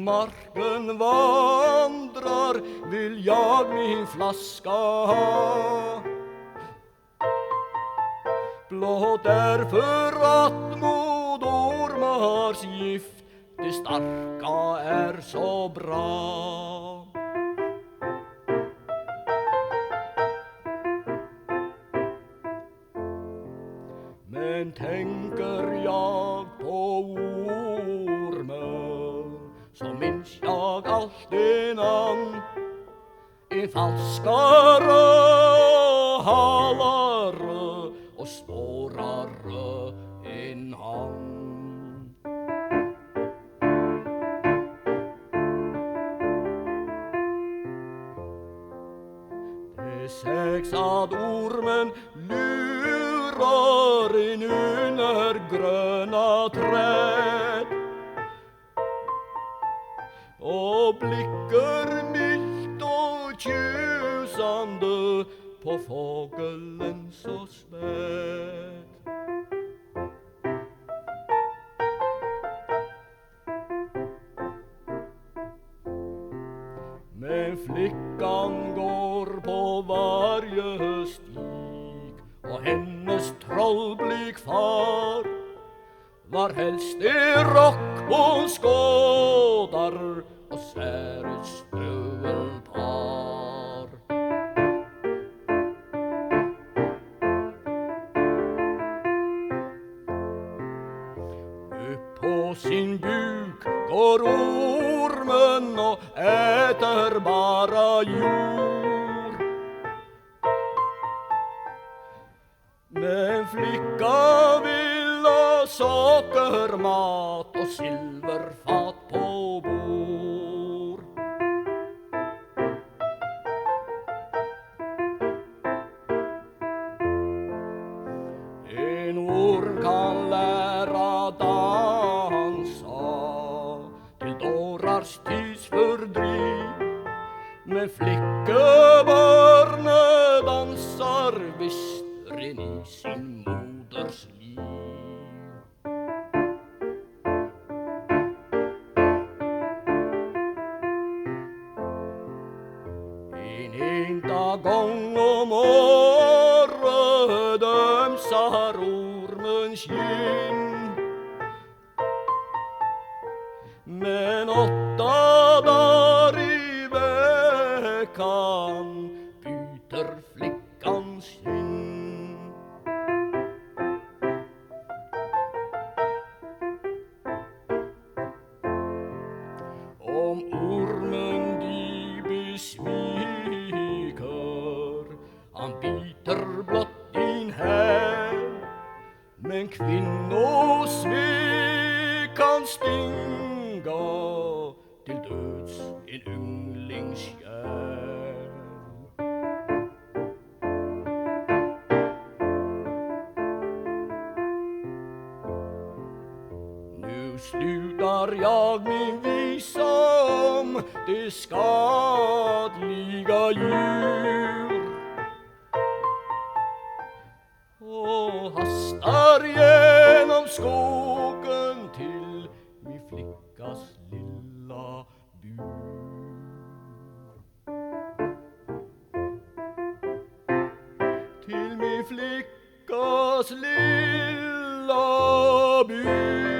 marken vandrar vill jag min flaska ha. Blott därför att modormars gift det starka är så bra. Men tänker jag på ormen så minns jag alltid namn. En falskare, halare och svårare än han. Det sägs att ormen lurar in under gröna träd och blickar milt och tjusande på fågeln så späd. Men flickan går på varje stig och hennes trollblick far varhelst det rock hon skådar och sär ett stövelpar. Upp på sin buk går ormen och äter bara jord. Men flicka vill ha sockermat och silverfat på bord. En orm kan lära dansa till dårars tidsfördriv, men flickebarne dansar visst ren i sin moders liv. En enda gång om året ömsar ormens kind, men 8 dagar i veckan byter flickan skinn. Om ormen de besviker, han biter blott din här, men kvinnosvek kan stinga till döds en ynglings kärl. Nu slutar jag min visa om det skadliga djur och hastar genom skogen till min flickas lilla bur. Till min flickas lilla bur.